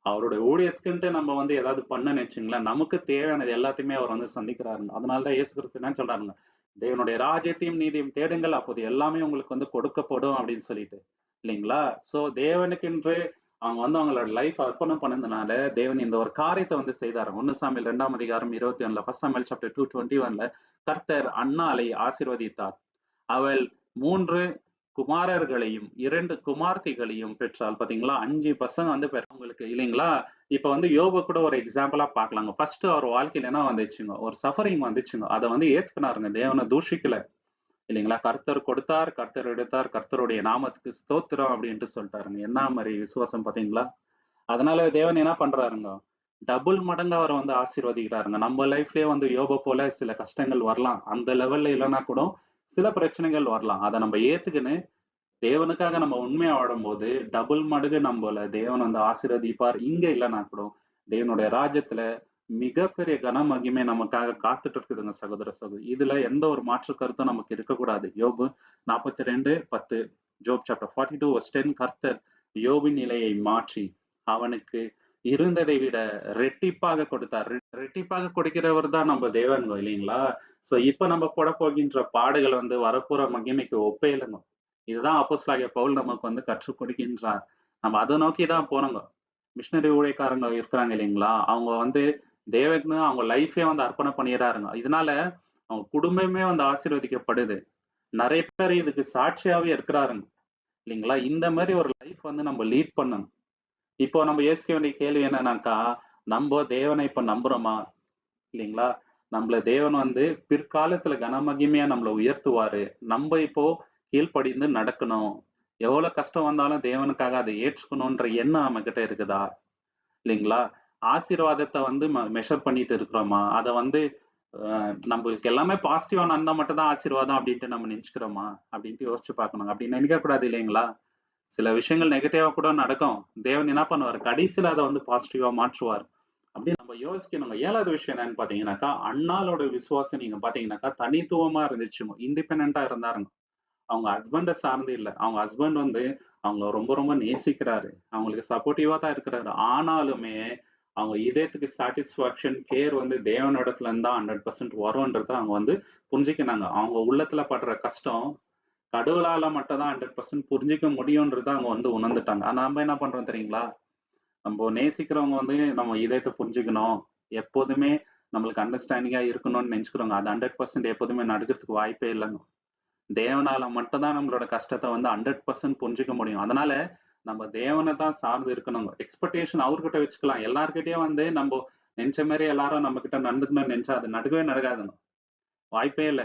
அவருடைய ஊழியத்துக்குன்ட்டு நம்ம வந்து ஏதாவது பண்ண நினைச்சுங்களேன், நமக்கு தேவையானது எல்லாத்தையுமே அவர் வந்து சந்திக்கிறாருங்க. அதனாலதான் இயேசு கிறிஸ்து என்ன சொல்றாருங்க, தேவனுடைய ராஜ்யத்தையும் நீதியும் தேடுங்கள், அப்போது எல்லாமே உங்களுக்கு வந்து கொடுக்கப்படும் அப்படின்னு சொல்லிட்டு இல்லைங்களா? சோ தேவனுக்கென்று அவங்க வந்து அவங்களோட லைஃப் அர்ப்பணம் பண்ணதுனால தேவன் இந்த ஒரு காரியத்தை வந்து செய்தாரு. 1 சாமுவேல் 2ஆம் அதிகாரம் 21ல, 1 சாமுவேல் சாப்டர் 2:21ல கர்த்தர் அன்னாளை ஆசீர்வதித்தார். அவள் 3 குமாரர்களையும் 2 குமார்த்திகளையும் பெற்றாள். பாத்தீங்களா? 5 பசங்க வந்து பெற்றவங்களுக்கு இல்லைங்களா? இப்ப வந்து யோபு கூட ஒரு எக்ஸாம்பிளா பாக்கலாங்க. ஃபர்ஸ்ட் அவர் வாழ்க்கையில என்ன வந்துச்சுங்க, ஒரு சஃபரிங் வந்துச்சுங்க. அதை வந்து ஏத்துக்கினாருங்க. தேவனை தூஷிக்கல இல்லைங்களா? கர்த்தர் கொடுத்தார், கர்த்தர் எடுத்தார், கர்த்தருடைய நாமத்துக்கு ஸ்தோத்திரம் அப்படின்ட்டு சொல்லிட்டாருங்க. என்ன மாதிரி விசுவாசம் பாத்தீங்களா? அதனால தேவன் என்ன பண்றாருங்க, டபுள் மடங்கா அவரை வந்து ஆசீர்வதிக்கிறாருங்க. நம்ம லைஃப்லயே வந்து யோப போல சில கஷ்டங்கள் வரலாம். அந்த லெவல்ல இல்லைன்னா கூட சில பிரச்சனைகள் வரலாம். அதை நம்ம ஏத்துக்கின்னு தேவனுக்காக நம்ம உண்மையா வாழும்போது டபுள் மடங்கு நம்மள தேவன் வந்து ஆசீர்வதிப்பார். இங்க இல்லைன்னா கூட தேவனுடைய ராஜ்யத்துல மிகப்பெரிய கன மகிமை நமக்காக காத்துட்டு இருக்குதுங்க சகோதர சகோதரி. இதுல எந்த ஒரு மாற்று கருத்தும் நமக்கு இருக்கக்கூடாது. யோபு 42:10, ஜோப் சாப்டர் 42:10, கர்த்தர் யோபின் நிலையை மாற்றி அவனுக்கு இருந்ததை விட ரெட்டிப்பாக கொடுத்தார். ரெட்டிப்பாக கொடுக்கிறவர் தான் நம்ம தேவன் இல்லைங்களா? சோ இப்ப நம்ம போட போகின்ற பாடுகள் வந்து வரப்போற மகிமைக்கு ஒப்பே இல்லைங்க. இதுதான் அப்போஸ்தலனாகிய பவுல் நமக்கு வந்து கற்றுக் கொடுக்கின்றார். நம்ம அதை நோக்கிதான் போனோங்க. மிஷினரி ஊழியக்காரங்க இருக்கிறாங்க இல்லைங்களா? அவங்க வந்து தேவனுக்கு அவங்க லைஃபே வந்து அர்ப்பணம் பண்ணிடுறாருங்க. இதனால அவங்க குடும்பமே வந்து ஆசீர்வதிக்கப்படுது. நிறைய பேர் இதுக்கு சாட்சியாவே இருக்கிறாருங்க இல்லைங்களா? இந்த மாதிரி ஒரு லைஃப் வந்து நம்ம லீட் பண்ணணும். இப்போ நம்ம யோசிக்க வேண்டிய கேள்வி என்னன்னாக்கா, நம்ம தேவனை இப்ப நம்புறோமா இல்லைங்களா? நம்மள தேவன் வந்து பிற்காலத்துல கனமகிமையா நம்மள உயர்த்துவாரு. நம்ம இப்போ கீழ்ப்படிந்து நடக்கணும். எவ்வளவு கஷ்டம் வந்தாலும் தேவனுக்காக அதை ஏற்றுக்கணும்ன்ற எண்ணம் நம்ம கிட்ட இருக்குதா இல்லைங்களா? ஆசீர்வாதத்தை வந்து மெஷர் பண்ணிட்டு இருக்கிறோமா? அதை வந்து நம்மளுக்கு எல்லாமே பாசிட்டிவா நடந்தா மட்டும் தான் ஆசீர்வாதம் அப்படின்ட்டு நம்ம நினைச்சுக்கிறோமா அப்படின்ட்டு யோசிச்சு பார்க்கணும். அப்படி நினைக்க கூடாது இல்லைங்களா? சில விஷயங்கள் நெகட்டிவா கூட நடக்கும். தேவன் என்ன பண்ணுவாரு, கடைசியில அதை வந்து பாசிட்டிவா மாற்றுவார். அப்படி நம்ம யோசிக்கணுங்க. 7வது விஷயம் என்னன்னு பாத்தீங்கன்னாக்கா, அண்ணாளோட விசுவாசம் நீங்க பாத்தீங்கன்னாக்கா தனித்துவமா இருந்துச்சு. இண்டிபெண்டா இருந்தாருங்க. அவங்க ஹஸ்பண்ட சார்ந்து இல்ல. அவங்க ஹஸ்பண்ட் வந்து அவங்கள ரொம்ப ரொம்ப நேசிக்கிறாரு. அவங்களுக்கு சப்போர்ட்டிவா தான் இருக்கிறாரு. ஆனாலுமே அவங்க இதயத்துக்கு சாட்டிஸ்ஃபேக்ஷன், கேர் வந்து தேவனிடத்துல இருந்து தான் 100% வரும்ன்றத அவங்க வந்து புரிஞ்சுக்கினாங்க. அவங்க உள்ளத்துல படுற கஷ்டம் கடவுளால மட்டும் தான் 100% புரிஞ்சுக்க முடியும்ன்றத அவங்க வந்து உணர்ந்துட்டாங்க. ஆனா நம்ம என்ன பண்றோம் தெரியுங்களா? நம்ம நேசிக்கிறவங்க வந்து நம்ம இதயத்தை புரிஞ்சுக்கணும். எப்போதுமே நம்மளுக்கு அண்டர்ஸ்டாண்டிங்கா இருக்கணும்னு நினைச்சுக்கிறோங்க. அது 100% எப்போதுமே நடக்கிறதுக்கு வாய்ப்பே இல்லங்க. தேவனால மட்டும் தான் நம்மளோட கஷ்டத்த வந்து 100% புரிஞ்சுக்க முடியும். அதனால நம்ம தேவன தான் சார்ந்து இருக்கணுங்க. எக்ஸ்பெக்டேஷன் அவர்கிட்ட வச்சுக்கலாம். எல்லார்கிட்டயும் வந்து நம்ப நெனச்ச மாரி எல்லாரும் நம்ம கிட்ட நடந்துக்கணும்னு நெனச்சா அது நடக்கவே நடக்காதுங்க. வாய்ப்பே இல்ல.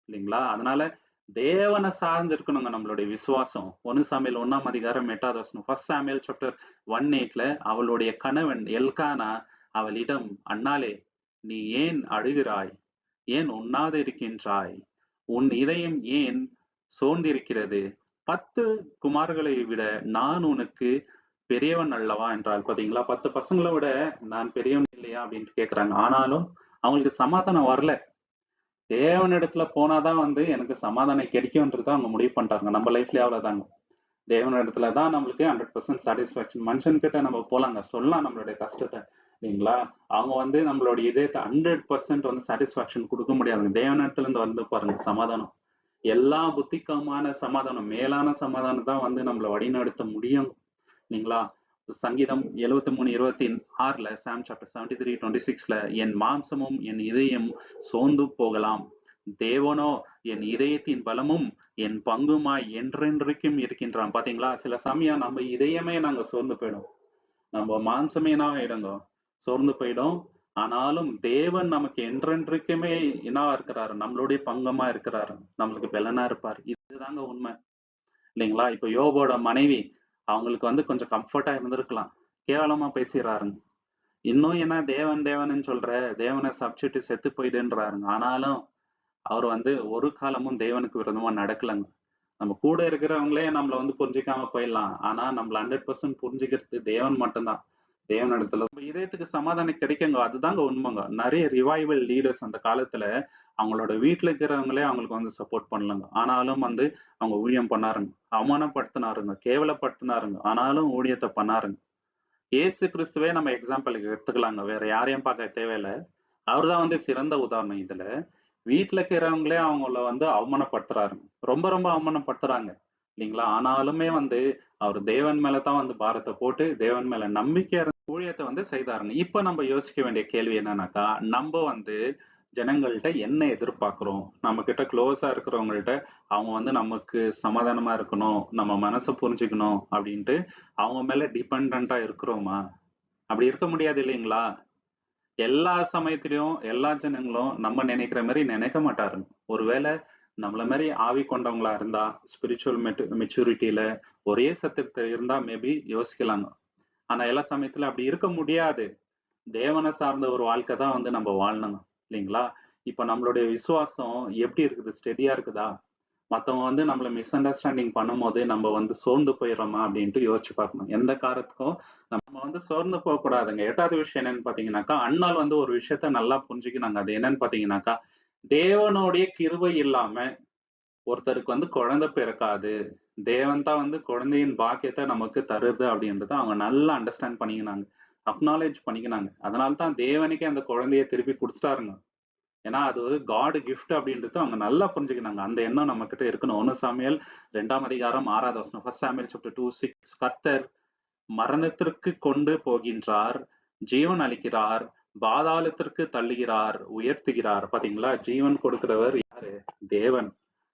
இல்லைங்களா? அதனால தேவன சார்ந்து இருக்கணுங்க நம்மளுடைய விசுவாசம். 1 சாமுவேல் 1ஆம் அதிகாரம் 8வது வசனம். 1 சாமுவேல் சாப்டர் 1:8ல அவளுடைய கணவன் எல்கானா அவளிடம், "அன்னாளே, நீ ஏன் அழுகிறாய்? ஏன் உண்ணாது இருக்கின்றாய்? உன் இதயம் ஏன் சோர்ந்திருக்கிறது? 10 குமாரர்களை விட நான் உனக்கு பெரியவன் அல்லவா?" என்றாள். பாத்தீங்களா? 10 பசங்கள விட நான் பெரியவன் இல்லையா? அப்படின்ட்டு கேக்குறாங்க. ஆனாலும் அவங்களுக்கு சமாதானம் வரல. தேவனிடத்துல போனாதான் வந்து எனக்கு சமாதானம் கிடைக்கும்ன்றத அவங்க முடிவு பண்ணிட்டாங்க. நம்ம லைஃப்லயே அவ்வளவுதாங்க. தேவனிடத்துல தான் நம்மளுக்கு 100% சாட்டிஸ்ஃபேக்ஷன். மனுஷன்கிட்ட நம்ம போலாங்க. சொல்லலாம் நம்மளுடைய கஷ்டத்த. இல்லைங்களா? அவங்க வந்து நம்மளுடைய இதயத்த 100% வந்து சாட்டிஸ்ஃபேக்ஷன் குடுக்க முடியாதுங்க. தேவனிடத்துல இருந்து வந்து பாருங்க சமாதானம். எல்லா புத்திக்குமான சமாதானம், மேலான சமாதானம் தான் வந்து நம்மள வழிநடத்த முடியும். இல்லைங்களா? சங்கீதம் 73:26ல சாம் சாப்டர் 73:26ல என் மாம்சமும் என் இதயம் சோர்ந்து போகலாம். தேவனோ என் இதயத்தின் பலமும் என் பங்குமாய் என்றென்றைக்கும் இருக்கின்றான். பாத்தீங்களா? சில சமயம் நம்ம இதயமே நாங்க சோர்ந்து போயிடும். நம்ம மாம்சமே என்ன ஆயிடுங்க? சோர்ந்து போயிடும். ஆனாலும் தேவன் நமக்கு என்றென்றைக்குமே என்னவா இருக்கிறாரு? நம்மளுடைய பங்கமா இருக்கிறாரு. நம்மளுக்கு பெலனா இருப்பாரு. இதுதாங்க உண்மை. இல்லைங்களா? இப்ப யோபோட மனைவி அவங்களுக்கு வந்து கொஞ்சம் கம்ஃபர்ட்டா இருந்திருக்கலாம். கேவலமா பேசிறாருங்க. இன்னும் என்ன தேவன் தேவன்னு சொல்ற, தேவனை சபிச்சுட்டு செத்து போயிடுன்றாருங்க. ஆனாலும் அவர் வந்து ஒரு காலமும் தேவனுக்கு விரோதமா நடக்கலங்க. நம்ம கூட இருக்கிறவங்களே நம்மள வந்து புரிஞ்சுக்காம போயிடலாம். ஆனா நம்மள 100% புரிஞ்சுக்கிறது தேவன் மட்டும்தான். தேவனிடத்துல நம்ம இதயத்துக்கு சமாதானம் கிடைக்குங்க. அதுதாங்க உண்மைங்க. நிறைய ரிவைவல் லீடர்ஸ் அந்த காலத்துல அவங்களோட வீட்டுல இருக்கிறவங்களே அவங்களுக்கு வந்து சப்போர்ட் பண்ணலங்க. ஆனாலும் வந்து அவங்க ஊழியம் பண்ணாருங்க. அவமானப்படுத்தினாருங்க, கேவலப்படுத்தினாருங்க. ஆனாலும் ஊழியத்தை பண்ணாருங்க. இயேசு கிறிஸ்துவே நம்ம எக்ஸாம்பிளுக்கு எடுத்துக்கலாங்க. வேற யாரையும் பார்க்க தேவையில்ல. அவர்தான் வந்து சிறந்த உதாரணம் இதுல. வீட்டுல இருக்கிறவங்களே அவங்கள வந்து அவமானப்படுத்துறாருங்க. ரொம்ப ரொம்ப அவமானப்படுத்துறாங்க. இல்லைங்களா? ஆனாலுமே வந்து அவர் தேவன் மேலதான் வந்து பாரத்தை போட்டு தேவன் மேல நம்பிக்கை ஊழியத்தை வந்து செய்தாருங்க. இப்ப நம்ம யோசிக்க வேண்டிய கேள்வி என்னன்னாக்கா, நம்ம வந்து ஜனங்கள்ட்ட என்ன எதிர்பார்க்கிறோம்? நம்ம கிட்ட க்ளோஸா இருக்கிறவங்கள்ட்ட அவங்க வந்து நமக்கு சமாதானமா இருக்கணும், நம்ம மனசை புரிஞ்சுக்கணும் அப்படின்ட்டு அவங்க மேல டிபெண்டா இருக்கிறோமா? அப்படி இருக்க முடியாது இல்லைங்களா? எல்லா சமயத்திலயும் எல்லா ஜனங்களும் நம்ம நினைக்கிற மாதிரி நினைக்க மாட்டாருங்க. ஒருவேளை நம்மள மாதிரி ஆவி கொண்டவங்களா இருந்தா ஸ்பிரிச்சுவல் மெச்சூரிட்டியில ஒரே சத்தியத்துல இருந்தா மேபி யோசிக்கலாங்க. ஆனா எல்லா சமயத்துல அப்படி இருக்க முடியாது. தேவனை சார்ந்த ஒரு வாழ்க்கை தான் வந்து நம்ம வாழணுங்க. இல்லைங்களா? இப்ப நம்மளுடைய விசுவாசம் எப்படி இருக்குது? ஸ்டெடியா இருக்குதா? மத்தவங்க வந்து நம்மள மிஸ் அண்டர்ஸ்டாண்டிங் பண்ணும்போது நம்ம வந்து சோர்ந்து போயிடுறோமா அப்படின்ட்டு யோசிச்சு பார்க்கணும். எந்த காரணத்துக்கும் நம்ம வந்து சோர்ந்து போக கூடாதுங்க. 8வது விஷயம் என்னன்னு பாத்தீங்கன்னாக்கா, அண்ணாள் வந்து ஒரு விஷயத்த நல்லா புரிஞ்சுக்கினாங்க. அது என்னன்னு பாத்தீங்கன்னாக்கா, தேவனுடைய கிருபை இல்லாம ஒருத்தருக்கு வந்து குழந்தை பிறக்காது. தேவன் தான் வந்து குழந்தையின் பாக்கியத்தை நமக்கு தருது அப்படின்றத அவங்க நல்லா அண்டர்ஸ்டாண்ட் பண்ணிக்கினாங்க. அக்னாலேஜ் பண்ணிக்கினாங்க. அதனால தான் தேவனுக்கே அந்த குழந்தைய திருப்பி குடுத்துட்டாருங்க. ஏன்னா அது ஒரு காட் கிஃப்ட் அப்படின்றது அவங்க நல்லா புரிஞ்சுக்கினாங்க. அந்த எண்ணம் நம்ம கிட்ட இருக்கணும். 1 சாமுவேல் 2ஆம் அதிகாரம் 6வது வசனம். 1 சாமுவேல் சாப்டர் 2:6 கர்த்தர் மரணத்திற்கு கொண்டு போகின்றார், ஜீவன் அளிக்கிறார், பாதாளத்திற்கு தள்ளுகிறார், உயர்த்துகிறார். பாத்தீங்களா? ஜீவன் கொடுக்கிறவர் யாரு? தேவன்.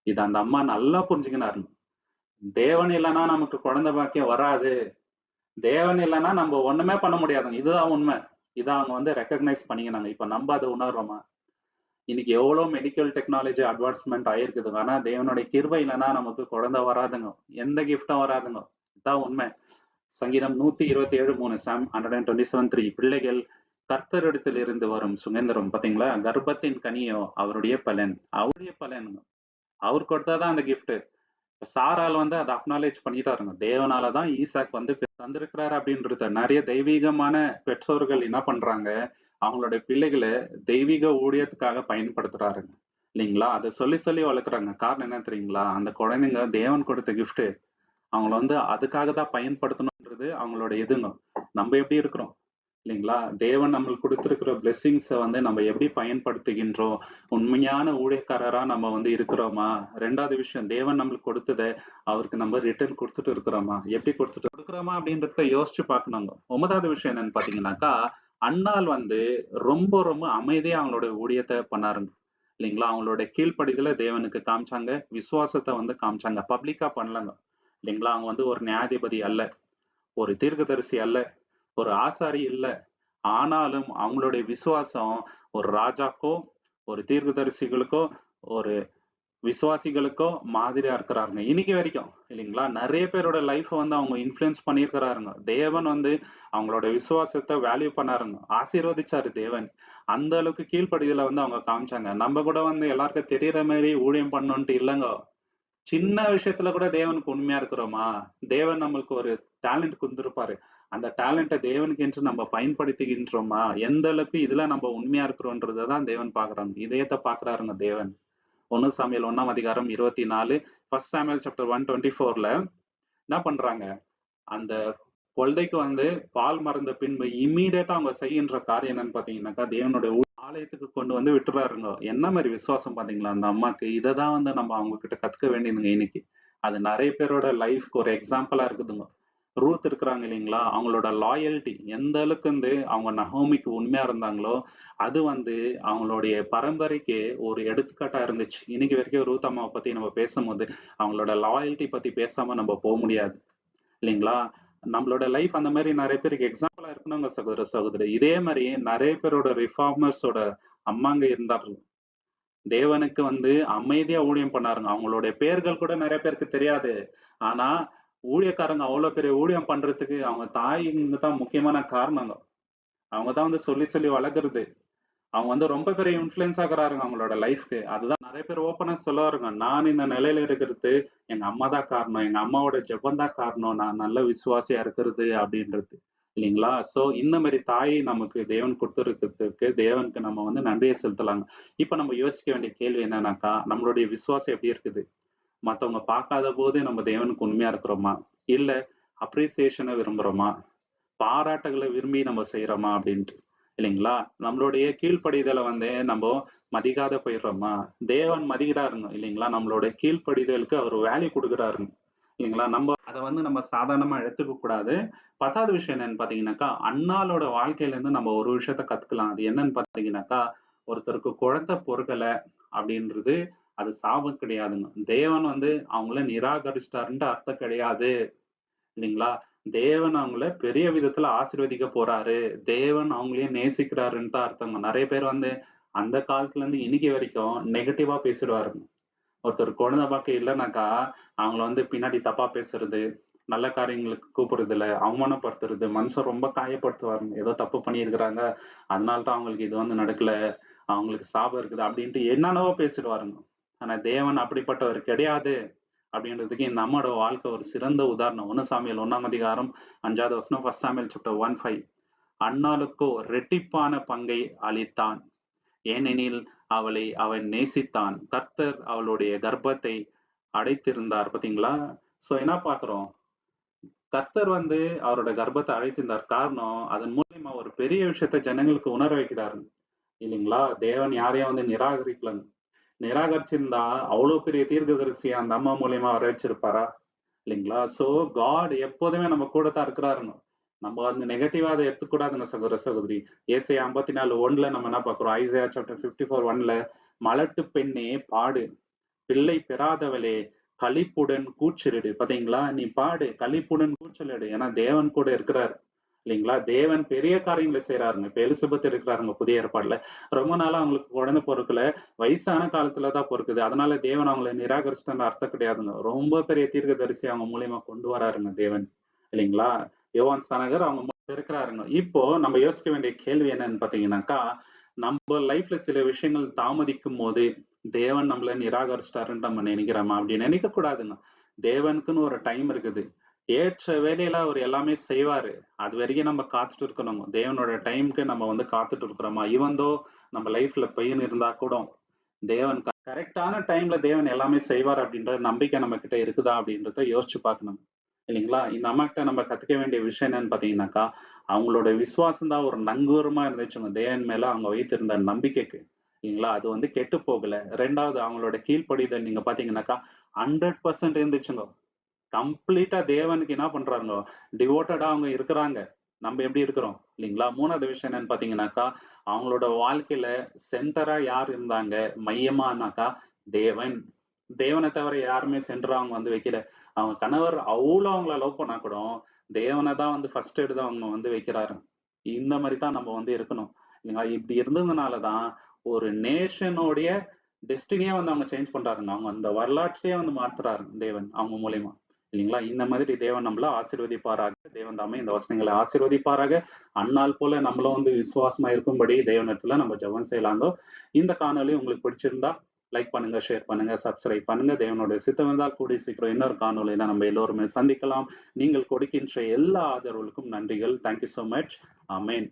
இது அந்த அம்மா நல்லா புரிஞ்சுக்கினாரு. தேவன் இல்லைன்னா நமக்கு குழந்தை பாக்கியம் வராது. தேவன் இல்லைன்னா நம்ம ஒண்ணுமே பண்ண முடியாதுங்க. இதுதான் உண்மை. இதை அவங்க வந்து ரெக்கக்னைஸ் பண்ணிக்கினாங்க. இப்ப நம்ம அதை உணர்றோமா? இன்னைக்கு எவ்வளவு மெடிக்கல் டெக்னாலஜி அட்வான்ஸ்மெண்ட் ஆயிருக்குதுங்க. ஆனா தேவனுடைய கிருபை இல்லைன்னா நமக்கு குழந்தை வராதுங்க. எந்த கிஃப்டும் வராதுங்க. இதுதான் உண்மை. சங்கீதம் 127:3 சாம் 127:3 பிள்ளைகள் கர்த்தரிடத்தில் இருந்து வரும் சுதந்திரம். பாத்தீங்களா? கர்ப்பத்தின் கனியோ அவருடைய பலன். அவருடைய பலனுங்க. அவர் கொடுத்தாதான் அந்த கிஃப்ட். சாரால் வந்து அதை அக்னாலேஜ் பண்ணிட்டாருங்க. தேவனாலதான் ஈசாக் வந்து தந்திருக்கிறாரு அப்படின்றத நிறைய தெய்வீகமான பெற்றோர்கள் என்ன பண்றாங்க, அவங்களுடைய பிள்ளைகளை தெய்வீக ஊழியத்துக்காக பயன்படுத்துறாருங்க. இல்லைங்களா? அதை சொல்லி சொல்லி வளர்க்குறாங்க. காரணம் என்ன தெரியுங்களா? அந்த குழந்தைங்க தேவன் கொடுத்த கிஃப்ட். அவங்கள வந்து அதுக்காக தான் பயன்படுத்தணும்ன்றது அவங்களோட இதுங்க. நம்ம எப்படி இருக்கிறோம் இல்லைங்களா? தேவன் நம்மளுக்கு குடுத்திருக்கிற பிளெஸ்ஸிங்ஸ வந்து நம்ம எப்படி பயன்படுத்துகின்றோம்? உண்மையான ஊழியக்காரரா நம்ம வந்து இருக்கிறோமா? 2வது விஷயம், தேவன் நம்மளுக்கு கொடுத்தத அவருக்கு நம்ம ரிட்டர்ன் குடுத்துட்டு இருக்கிறோமா? எப்படி குடுத்துட்டு இருக்கிறோமா அப்படின்றத யோசிச்சு பார்க்கணுங்க. 9வது விஷயம் என்னன்னு பார்த்தீங்கன்னாக்கா, அன்னாள் வந்து ரொம்ப ரொம்ப அமைதியா அவங்களோட ஊழியத்த பண்ணாருங்க. இல்லைங்களா? அவங்களோட கீழ்ப்படிதல தேவனுக்கு காமிச்சாங்க. விசுவாசத்த வந்து காமிச்சாங்க. பப்ளிக்கா பண்ணலங்க. இல்லைங்களா? அவங்க வந்து ஒரு நியாயாதிபதி அல்ல. ஒரு தீர்க்கதரிசி அல்ல. ஒரு ஆசாரி இல்ல. ஆனாலும் அவங்களுடைய விசுவாசம் ஒரு ராஜாக்கோ, ஒரு தீர்க்கதரிசிகளுக்கோ, ஒரு விசுவாசிகளுக்கோ மாதிரியா இருக்கிறாருங்க. இன்னைக்கு வரைக்கும் இல்லைங்களா? நெறைய பேரோட லைஃப்ப வந்து அவங்க இன்ஃப்ளூயன்ஸ் பண்ணியிருக்கிறாருங்க. தேவன் வந்து அவங்களோட விசுவாசத்த வேல்யூ பண்ணாருங்க. ஆசீர்வதிச்சாரு தேவன். அந்த அளவுக்கு கீழ்ப்படிதல வந்து அவங்க காமிச்சாங்க. நம்ம கூட வந்து எல்லாருக்கும் தெரியிற மாரி ஊழியம் பண்ணணுன்ட்டு இல்லங்க. சின்ன விஷயத்துல கூட தேவனுக்கு உண்மையா இருக்கிறோமா? தேவன் நம்மளுக்கு ஒரு டேலண்ட் குடுத்திருப்பாரு. அந்த டேலண்ட்ட தேவனுக்கு என்று நம்ம பயன்படுத்துகின்றோமா? எந்த அளவுக்கு இதுல நம்ம உண்மையா இருக்கிறோன்றத தான் தேவன் பார்க்குறாங்க. இதயத்த பார்க்குறாருங்க தேவன். 1 சாமுவேல் 1ஆம் அதிகாரம் 24, 1 சாமுவேல் சாப்டர் 124ல என்ன பண்றாங்க? அந்த குழந்தைக்கு வந்து பால் மறந்த பின்பு இம்மீடியட்டா அவங்க செய்கின்ற காரியம் என்னன்னு பார்த்தீங்கன்னாக்கா, தேவனுடைய ஆலயத்துக்கு கொண்டு வந்து விட்டுறாருங்க. என்ன மாரி விசுவாசம் பார்த்தீங்களா அந்த அம்மாக்கு? இத தான் வந்து நம்ம அவங்க கிட்ட கத்துக்க வேண்டியதுங்க இன்னைக்கு. அது நெறைய பேரோட லைஃப்க்கு ஒரு எக்ஸாம்பிளா இருக்குதுங்க. ரூத் இருக்கிறாங்க இல்லைங்களா? அவங்களோட லாயல்டி எந்த அளவுக்கு வந்து அவங்க நகோமிக்கு உண்மையா இருந்தாங்களோ, அது வந்து அவங்களுடைய பரம்பரைக்கு ஒரு எடுத்துக்காட்டா இருந்துச்சு. இன்னைக்கு வரைக்கும் ரூத் அம்மாவ பத்தி நம்ம பேசும்போது, அவங்களோட லாயல்டி பத்தி பேசாம நம்ம முடியாது. இல்லைங்களா? நம்மளோட லைஃப் அந்த மாரி நெறைய பேருக்கு எக்ஸாம்பிளா இருக்கணுங்க சகோதர, சகோதரி. இதே மாரி நெறைய பேரோட ரிஃபார்மர்ஸோட அம்மாங்க இருந்தார்கள். தேவனுக்கு வந்து அமைதியா ஊழியம் பண்ணாருங்க. அவங்களுடைய பெயர்கள் கூட நெறைய பேருக்கு தெரியாது. ஆனா, ஊழியக்காரங்க அவ்வளோ பெரிய ஊழியம் பண்றதுக்கு அவங்க தாய்ங்க தான் முக்கியமான காரணங்க. அவங்க தான் வந்து சொல்லி சொல்லி வளர்க்கறது. அவங்க வந்து ரொம்ப பெரிய இன்ஃப்ளூயன்ஸ் ஆகுறாருங்க அவங்களோட லைஃப்க்கு. அதுதான் நெறைய பேர் ஓப்பனா சொல்லுவாருங்க. நான் இந்த நிலையில இருக்கிறது எங்க அம்மா தான் காரணம். எங்க அம்மாவோட ஜெபம் தான் காரணம். நான் நல்ல விசுவாசியா இருக்கிறது அப்படின்றது. இல்லைங்களா? சோ இந்த மாரி தாய் நமக்கு தேவன் குடுத்திருக்கிறதுக்கு தேவனுக்கு நம்ம வந்து நன்றிய செலுத்தலாங்க. இப்ப நம்ம யோசிக்க வேண்டிய கேள்வி என்னன்னாக்கா, நம்மளுடைய விசுவாசம் எப்படி இருக்குது? மத்தவங்க பார்க்காத போது நம்ம தேவனுக்கு உண்மையா இருக்கிறோமா? இல்ல அப்ரிசியேஷன விரும்புறோமா? பாராட்டுகள விரும்பி நம்ம செய்றோமா அப்படின்ட்டு. இல்லைங்களா? நம்மளுடைய கீழ்ப்படிதல வந்து நம்போ மதிக்காத போயிடுறோமா? தேவன் மதிக்கிறாருங்க இல்லைங்களா? நம்மளோட கீழ்ப்படிதலுக்கு அவரு வேல்யூ குடுக்குறாருங்க. இல்லைங்களா? அத வந்து நம்ம சாதாரணமா எடுத்துக்க கூடாது. 10வது விஷயம் என்னன்னு பார்த்தீங்கன்னாக்கா, அன்னாளோட வாழ்க்கையில இருந்து நம்ம ஒரு விஷயத்த கத்துக்கலாம். அது என்னன்னு பார்த்தீங்கன்னாக்கா, ஒருத்தருக்கு குழந்தை பொறக்கல அப்படின்றது அது சாபம் கிடையாதுங்க. தேவன் வந்து அவங்கள நிராகரிச்சுட்டாருன்ட்டு அர்த்தம் கிடையாது. இல்லைங்களா? தேவன் அவங்கள பெரிய விதத்துல ஆசீர்வதிக்க போறாரு. தேவன் அவங்களையும் நேசிக்கிறாருன்னு தான் அர்த்தங்க. நெறைய பேர் வந்து அந்த காலத்துல இருந்து இன்னைக்கு வரைக்கும் நெகட்டிவா பேசிடுவாருங்க. ஒருத்தர் குழந்தை பாக்கியம் இல்லனாக்கா, அவங்கள வந்து பின்னாடி தப்பா பேசுறது, நல்ல காரியங்களுக்கு கூப்பிடுறதில்ல, அவமானப்படுத்துறது, மனச ரொம்ப காயப்படுத்துவாருங்க. ஏதோ தப்பு பண்ணியிருக்கிறாங்க. அதனால தான் அவங்களுக்கு இது வந்து நடக்கல. அவங்களுக்கு சாபம் இருக்குது அப்படின்ட்டு என்னென்னவோ பேசிடுவாருங்க. ஆனா தேவன் அப்படிப்பட்டவர் கிடையாது. அப்படின்றதுக்கு இந்த அம்மாவோட வாழ்க்கை ஒரு சிறந்த உதாரணம். 1 சாமுவேல் 1ஆம் அதிகாரம் 5வது வசனம், 1 சாமுவேல் சாப்டர் 1:5. அன்னாளுக்கோ இரட்டிப்பான பங்கை அளித்தான். ஏனெனில் அவளை அவன் நேசித்தான். கர்த்தர் அவளுடைய கர்ப்பத்தை அடைத்திருந்தார். பார்த்தீங்களா? சோ என்ன பார்க்கிறோம்? கர்த்தர் வந்து அவரோட கர்ப்பத்த அடைத்திருந்தார். காரணம், அதன் மூலியமா ஒரு பெரிய விஷயத்த ஜனங்களுக்கு உணர வைக்கிறாரு. இல்லைங்களா? தேவன் யாரையும் வந்து நிராகரிக்கலங்க. நிராகரிச்சிருந்தா அவ்வளோ பெரிய தீர்க்கதரிசிய அந்த அம்மா மூலியமா வர வச்சிருப்பாரா? இல்லைங்களா? சோ காட் எப்போதுமே நம்ம கூட தான் இருக்கிறாருங்க. நம்ம வந்து நெகட்டிவா அத எடுத்துக்கூடாதுங்க சகோதர, சகோதரி. ஏசாயா 54:1ல நம்ம என்ன பார்க்கிறோம்? ஐசையா சாப்டர் 54:1ல மலட்டு பெண்ணே பாடு, பிள்ளை பெறாதவளே களிப்புடன் கூச்சலிடு. பாத்தீங்களா? நீ பாடு, களிப்புடன் கூச்சலிடு. ஏன்னா தேவன் கூட இருக்கிறாரு. இல்லைங்களா? தேவன் பெரிய காரியங்களை செய்றாருங்க. இப்ப எலிசபெத் இருக்கிறாருங்க புதிய ஏற்பாடுல. ரொம்ப நாளா அவங்களுக்கு குழந்தை பொறக்கல. வயசான காலத்துல தான் பொறக்குது. அதனால தேவன் அவங்கள நிராகரிச்சுட்டான்னு அர்த்தம் கிடையாதுங்க. ரொம்ப பெரிய தீர்க்கதரிசி அவங்க மூலியமா கொண்டு வராருங்க தேவன். இல்லைங்களா? யோவான் ஸ்நானகர் அவங்க இருக்கிறாருங்க. இப்போ நம்ம யோசிக்க வேண்டிய கேள்வி என்னன்னு பாத்தீங்கன்னாக்கா, நம்ம லைஃப்ல சில விஷயங்கள் தாமதிக்கும்போது, தேவன் நம்மள நிராகரிச்சுட்டாருன்னு நம்ம நினைக்கிறோமா? அப்படி நினைக்க கூடாதுங்க. தேவனுக்குன்னு ஒரு டைம் இருக்குது. ஏற்ற வேலையில அவர் எல்லாமே செய்வாரு. அதுவரைக்கும் நம்ம காத்துட்டு இருக்கணுங்க. தேவனோட டைம்க்கு நம்ம வந்து காத்துட்டு இருக்கிறோமா? ஈவன் தோ நம்ம லைஃப்ல பெயின் இருந்தா கூட, தேவன் கரெக்ட்டான டைம்ல தேவன் எல்லாமே செய்வார் அப்படின்ற நம்பிக்கை நம்ம கிட்ட இருக்குதா? அப்படின்றத யோசிச்சு பார்க்கணும். இல்லைங்களா? இந்த அம்மாகிட்ட நம்ம கத்துக்க வேண்டிய விஷயம் என்னன்னு பார்த்தீங்கன்னாக்கா, அவங்களோட விசுவாசம் தான் ஒரு நங்கூரமா இருந்துச்சுங்க. தேவன் மேல அவங்க வைத்திருந்த நம்பிக்கைக்கு. இல்லைங்களா? அது வந்து கெட்டு போகல. 2வது அவங்களோட கீழ்ப்படிதல் நீங்க பார்த்தீங்கன்னாக்கா, 100% இருந்துச்சுங்க. கம்ப்ளீட்டா தேவனுக்கு என்ன பண்றாங்க, டிவோட்டடா அவங்க இருக்கிறாங்க. நம்ம எப்படி இருக்கிறோம் இல்லைங்களா? 3வது விஷயம் என்னன்னு பார்த்தீங்கன்னாக்கா, அவங்களோட வாழ்க்கையில சென்டரா யார் இருந்தாங்க? மையமானாக்கா தேவன். தேவன தவிர யாருமே சென்டரா அவங்க வந்து வைக்கல. அவங்க கணவர் அவ்ளோ அவங்கள லவ் பண்ணா கூட, தேவன தான் வந்து ஃபர்ஸ்ட் எடுத்து அவங்க வந்து வைக்கிறாரு. இந்த மாரி தான் நம்ம வந்து இருக்கணும். இல்லைங்களா? இப்படி இருந்ததுனால தான் ஒரு நேஷனுடைய டெஸ்டினியே வந்து அவங்க சேஞ்ச் பண்றாருங்க. அவங்க அந்த வரலாற்றையே வந்து மாத்துறாரு தேவன் அவங்க மூலியமா. இல்லைங்களா? இந்த மாதிரி தேவன் நம்மள ஆசீர்வதிப்பாராக. தேவன் தாமே இந்த வசனங்களை ஆசீர்வதிப்பாராக. அந்நாள் போல நம்மளும் வந்து விசுவாசமா இருக்கும்படி தேவனிடத்துல நம்ம ஜெபம் செய்யலாங்க. இந்த காணொளி உங்களுக்கு பிடிச்சிருந்தா லைக் பண்ணுங்க, ஷேர் பண்ணுங்க, சப்ஸ்கிரைப் பண்ணுங்க. தேவனுடைய சித்தம் இருந்தால் கூடிய சீக்கிரம் இன்னொரு காணொளியில நம்ம எல்லோருமே சந்திக்கலாம். நீங்கள் கொடுக்கின்ற எல்லா ஆதரவுகளுக்கும் நன்றிகள். Thank you so much. ஆமென்.